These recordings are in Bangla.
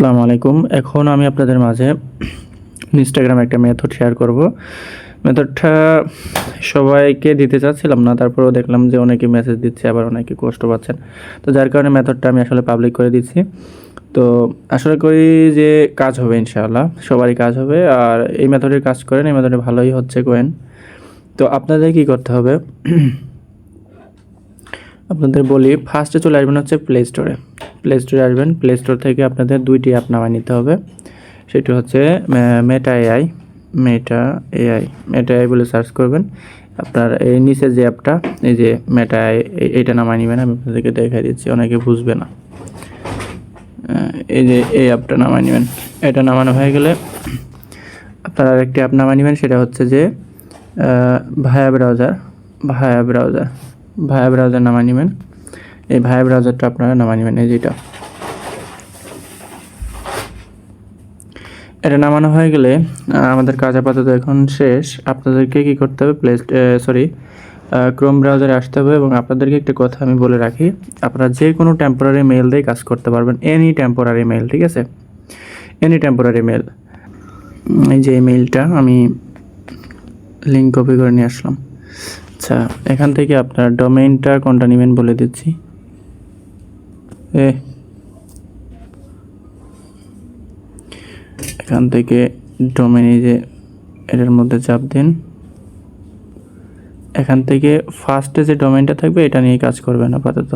আসসালামু আলাইকুম। এখন আমি আপনাদের মাঝে ইনস্টাগ্রামে একটা মেথড শেয়ার করব। মেথডটা সবাইকে দিতে চাচ্ছিলাম না, তারপরেও দেখলাম যে অনেকে মেসেজ দিচ্ছে, আবার অনেকে কষ্ট পাচ্ছেন। তো যার কারণে মেথডটা আমি আসলে পাবলিক করে দিচ্ছি। তো আশা করি যে কাজ হবে, ইনশাআল্লাহ সবারই কাজ হবে। আর এই মেথডের কাজ করেন, এই মেথডে ভালোই হচ্ছে কয়েন। তো আপনাদের কি করতে হবে, আপনাদের বলি, ফার্স্টে চলে আসবেন হচ্ছে প্লে স্টোরে আসবেন। প্লে স্টোর থেকে আপনাদের দুইটি অ্যাপ নামায় নিতে হবে। সেটি হচ্ছে মেটা এআই বলে সার্চ করবেন। আপনার এই নিচে যে অ্যাপটা, এই যে মেটা এআই, এইটা নামায় নেবেন। আমি আপনাদেরকে দেখাই দিচ্ছি, অনেকে বুঝবে না। এই যে এই অ্যাপটা নামায় নেবেন। এটা নামানো হয়ে গেলে আপনারা আরেকটি অ্যাপ নামায় নেবেন, সেটা হচ্ছে যে ভায়া ব্রাউজার নামায় নেবেন। এই ভায়া ব্রাউজারটা আপনারা নামায় নেবেন, এই যেটা। এটা নামানো হয়ে গেলে আমাদের কাজ আপাতত এখন শেষ। আপনাদেরকে কি করতে হবে, ক্রোম ব্রাউজারে আসতে হবে। এবং আপনাদেরকে একটা কথা আমি বলে রাখি, আপনারা যে কোনো টেম্পোরারি মেইল দিয়ে কাজ করতে পারবেন। এনি টেম্পোরারি মেইল, ঠিক আছে? Any temporary mail. এই যে এই মেইলটা আমি লিঙ্ক কপি করে নিয়ে আসলাম। আচ্ছা, এখান থেকে আপনার ডোমেইনটা কোনটা নেবেন বলে দিচ্ছি। এখান থেকে ডোমেইন, এই যে এটার মধ্যে চাপ দিন। এখান থেকে ফার্স্টে যে ডোমেইনটা থাকবে এটা নিয়ে কাজ করবেন আপাতত।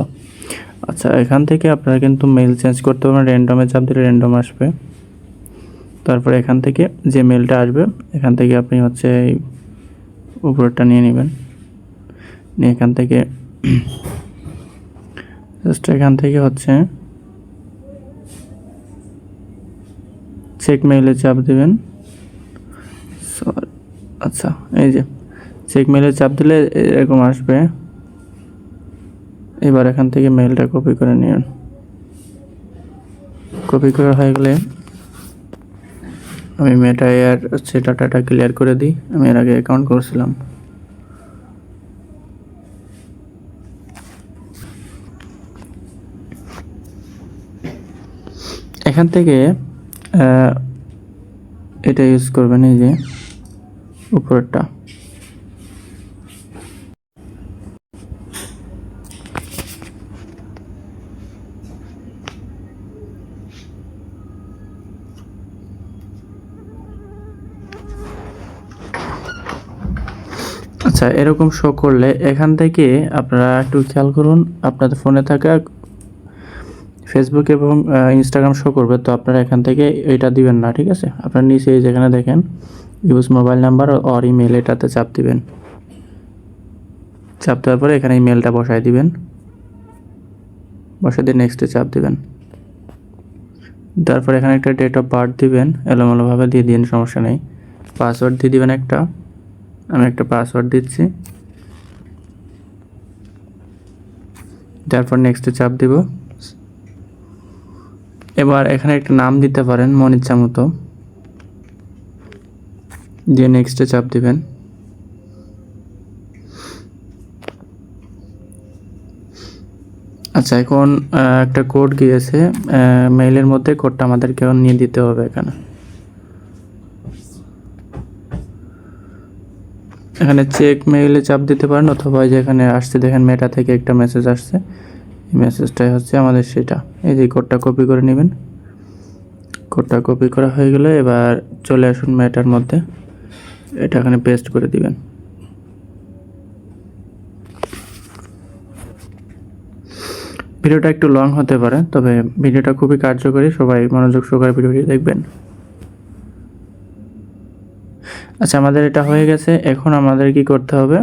আচ্ছা, এখান থেকে আপনারা কিন্তু মেইল চেঞ্জ করতে পারবেন। র্যান্ডমে চাপ দিলে র্যান্ডম আসবে। তারপরে এখান থেকে যে মেইলটা আসবে, এখান থেকে আপনি হচ্ছে এই উপরেরটা নিয়ে নেবেন। নিয়ে এখান থেকে জাস্ট এখান থেকে হচ্ছে চেক মেইলে চাপ দেবেন। আচ্ছা, এই যে চেক মেইলে চাপ দিলে এরকম আসবে। এবার এখান থেকে মেইলটা কপি করে নিন। কপি করা হয়ে গেলে আমি মেটা এর হচ্ছে ডাটাটা ক্লিয়ার করে দিই। আমি এর আগে অ্যাকাউন্ট করছিলাম। এখান থেকে এটা ইউজ করবেন, এই যে উপরেরটা। আচ্ছা, এরকম শো করলে এখান থেকে আপনারা একটু খেয়াল করুন, আপনাদের ফোনে থাকা ফেসবুক এবং ইনস্টাগ্রাম শো করবে। তো আপনারা এখান থেকে এটা দিবেন না, ঠিক আছে? আপনার নিচে যেখানে দেখেন use mobile number or email, এটাতে চাপ দিবেন। চাপ দেওয়ার পরে এখানে ইমেলটা বসায় দিবেন। বসায় দিয়ে নেক্সটে চাপ দিবেন। তারপর এখানে একটা ডেট অফ বার্থ দিবেন, এলোমেলোভাবে দিয়ে দিন, সমস্যা নেই। পাসওয়ার্ড দিয়ে দিবেন একটা। আমি একটা পাসওয়ার্ড দিচ্ছি। তারপর নেক্সটে চাপ দিব। এবার এখানে একটা নাম দিতে পারেন মন ইচ্ছা মতো, দিয়ে নেক্সটে চাপ দিবেন। আচ্ছা, এখন একটা কোড গিয়েছে মেইলের মধ্যে, কোডটা আমাদেরকে নিয়ে দিতে হবে এখানে। এখানে চেক মেইলে চাপ দিতে পারেন, অথবা যেখানে আসছে দেখেন মেটা থেকে একটা মেসেজ আসছে, এই মেসেজটাই হচ্ছে আমাদের সেটা। এই যে কোডটা কপি করে নেবেন। কোডটা কপি করা হয়ে গেলে এবার চলে আসুন মেটার মধ্যে, এটা এখানে পেস্ট করে দিবেন। ভিডিওটা একটু লং হতে পারে, তবে ভিডিওটা খুবই কার্যকরী। সবাই মনোযোগ সহকারে ভিডিওটি দেখবেন। আচ্ছা, আমাদের এটা হয়ে গেছে। এখন আমাদের কি করতে হবে,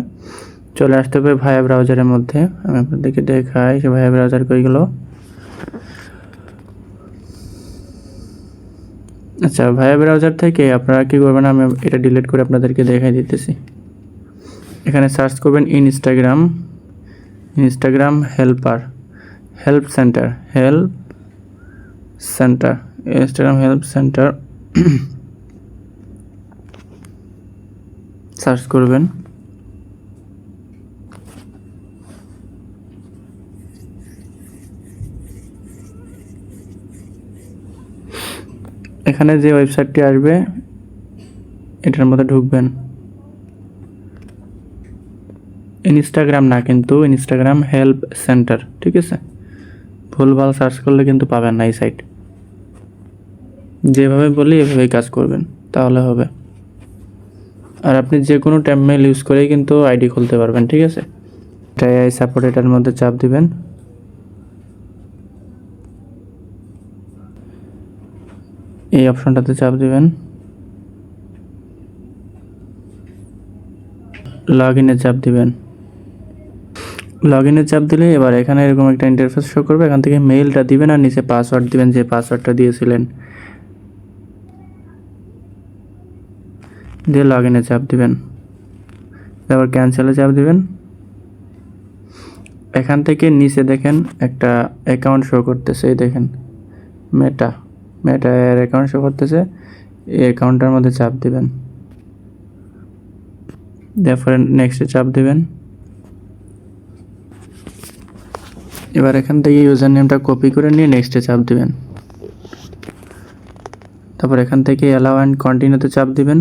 চলে আসতে হবে ভায়া ব্রাউজারের মধ্যে। আমি আপনাদেরকে দেখাই সে ভায়া ব্রাউজার কই গেল। আচ্ছা, ভায়া ব্রাউজার থেকে আপনারা কি করবেন, আমি এটা ডিলিট করে আপনাদেরকে দেখাই দিতেছি। এখানে সার্চ করবেন Instagram help centre Instagram help centre search করবেন। এখানে যে ওয়েবসাইটটি আসবে এটার মধ্যে ঢুকবেন। ইনস্টাগ্রাম না, কিন্তু ইনস্টাগ্রাম হেল্প সেন্টার, ঠিক আছে? ভুলভাল সার্চ করলে কিন্তু পাবেন না এই সাইট। যেভাবে বলি এভাবেই কাজ করবেন, তাহলে হবে। আর আপনি যে কোনো ট্যাব মেইল ইউজ করেই কিন্তু আইডি খুলতে পারবেন, ঠিক আছে? এআই সাপোর্ট, এটার মধ্যে চাপ দিবেন। এই অপশনটাতে চাপ দিবেন। লগ ইনে চাপ দিবেন। লগ ইনে চাপ দিলে এবার এখানে এরকম একটা ইন্টারফেস শো করবে। এখান থেকে মেইলটা দিবেন আর নিচে পাসওয়ার্ড দিবেন, যে পাসওয়ার্ডটা দিয়েছিলেন, দিয়ে লগ ইনে চাপ দিবেন। তারপর ক্যান্সেলে চাপ দিবেন। এখান থেকে নিচে দেখেন একটা অ্যাকাউন্ট শো করতেছে, এই দেখেন মেটা এর অ্যাকাউন্ট শো করতেছে। এই অ্যাকাউন্টের মধ্যে চাপ দিবেন, তারপরে নেক্সটে চাপ দিবেন। এবার এখান থেকে ইউজার নেমটা কপি করে নিয়ে নেক্সটে চাপ দিবেন। তারপর এখান থেকে অ্যালাউ অ্যান্ড কন্টিনিউতে চাপ দিবেন।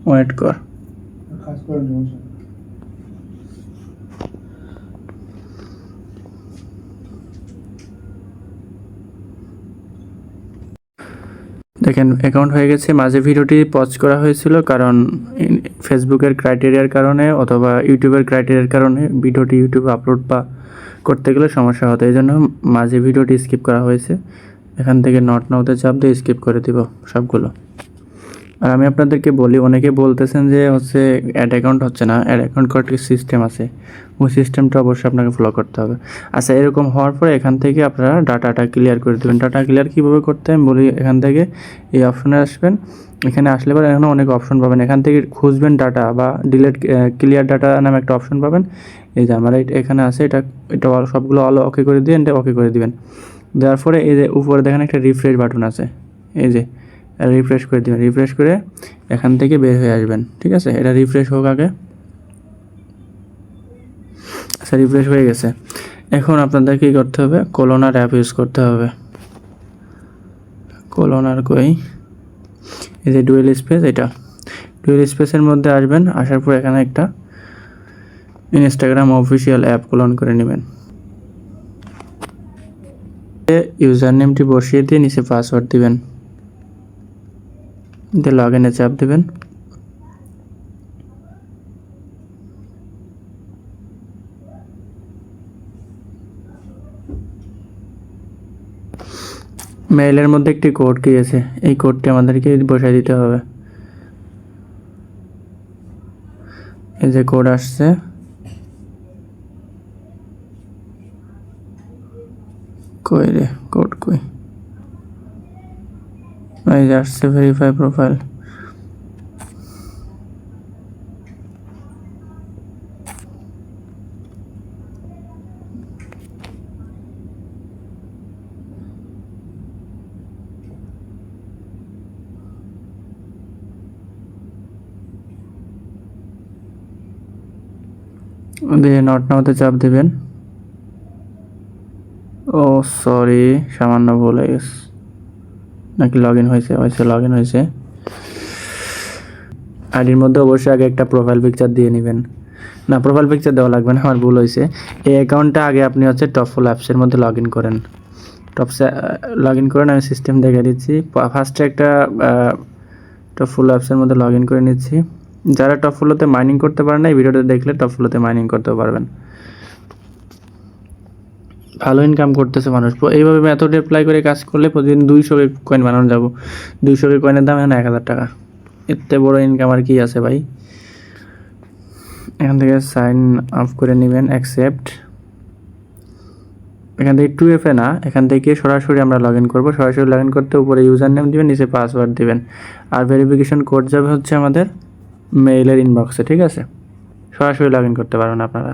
ওয়েট কর। দেখেন অ্যাকাউন্ট হয়ে গেছে। মাঝে ভিডিওটি পজ করা হয়েছিল কারণ ফেসবুকের ক্রাইটেরিয়ার কারণে অথবা ইউটিউবের ক্রাইটেরিয়ার কারণে ভিডিওটি ইউটিউবে আপলোড বা করতে গেলে সমস্যা হতো, এই জন্য মাঝে ভিডিওটি স্কিপ করা হয়েছে। এখান থেকে নট নাওতে চাপ দিয়ে স্কিপ করে দিব সবগুলো। আর আমি আপনাদেরকে বলি, অনেকে বলতেছেন যে হচ্ছে অ্যাড অ্যাকাউন্ট হচ্ছে না। অ্যাড অ্যাকাউন্ট করার সিস্টেম আছে, ওই সিস্টেমটা অবশ্যই আপনাকে ফলো করতে হবে। আচ্ছা, এরকম হওয়ার পরে এখান থেকে আপনারা ডাটাটা ক্লিয়ার করে দেবেন। ডাটা ক্লিয়ার কীভাবে করতে আমি বলি, এখান থেকে এই অপশনে আসবেন। এখানে আসলে পরে এখানে অনেক অপশন পাবেন, এখান থেকে খুঁজবেন ডাটা বা ডিলিট ক্লিয়ার ডাটা নামে একটা অপশন পাবেন। এই যে আমার এখানে আছে, এটা সবগুলো ওকে করে দিয়ে এটা ওকে করে দিবেন। দেওয়ার পরে এই যে উপরে দেখেন একটা রিফ্রেশ বাটন আছে, এই যে রিফ্রেশ করে দেবেন। রিফ্রেশ করে এখান থেকে বের হয়ে আসবেন, ঠিক আছে? এটা রিফ্রেশ হোক আগে। আচ্ছা, রিফ্রেশ হয়ে গেছে। এখন আপনাদের কী করতে হবে, কোলোনার অ্যাপ ইউজ করতে হবে। কোলোনার কই, এই যে ডুয়েল স্পেস, এটা ডুয়েল স্পেসের মধ্যে আসবেন। আসার পর এখানে একটা ইনস্টাগ্রাম অফিসিয়াল অ্যাপ ক্লোন করে নেবেন। ইউজার নেমটি বসিয়ে দিয়ে নিচে পাসওয়ার্ড দিবেন, দিয়ে লগ ইনে চাপ দেবেন। মেইলের মধ্যে একটি কোড গিয়েছে, এই কোডটি আমাদেরকে বসাই দিতে হবে। এই যে কোড আসছে, কই রে কোড কই, এই যে আসছে ভেরিফাই প্রোফাইল। দিয়ে নট নাওতে চাপ দেবেন। ও সরি, সামান্য ভুল হয়ে গেছে। নাকি লগ ইন হয়েছে? লগ ইন হয়েছে। আইডির মধ্যে অবশ্যই আগে একটা প্রোফাইল পিকচার দিয়ে নেবেন। না, প্রোফাইল পিকচার দেওয়া লাগবে না, আমার ভুল হয়েছে। এই অ্যাকাউন্টটা আগে আপনি হচ্ছে টপফুল অ্যাপসের মধ্যে লগ ইন করেন। টপসে লগ ইন করেন, আমি সিস্টেম দেখে দিচ্ছি। ফার্স্টে একটা টপফুল অ্যাপসের মধ্যে লগ ইন করে নিচ্ছি। যারা টপফুলোতে মাইনিং করতে পারেন না, এই ভিডিওটা দেখলে টপফুলোতে মাইনিং করতে পারবেন। ভালো ইনকাম করতেছে মানুষ এইভাবে মেথড অ্যাপ্লাই করে কাজ করলে প্রতিদিন 200 কয়েন বানানো যাবো। 200 কয়েনের দাম এখন 1000 টাকা। এতে বড় ইনকাম আর কি আছে ভাই। এখান থেকে সাইন আপ করে নেবেন, অ্যাকসেপ্ট। এখান থেকে 2FA না, এখান থেকে সরাসরি আমরা লগ ইন করবো। সরাসরি লগ ইন করতে উপরে ইউজার নেম দিবেন, নিচে পাসওয়ার্ড দিবেন। আর ভেরিফিকেশন কোড যাবে হচ্ছে আমাদের মেইলের ইনবক্সে, ঠিক আছে? সরাসরি লগ ইন করতে পারবেন আপনারা।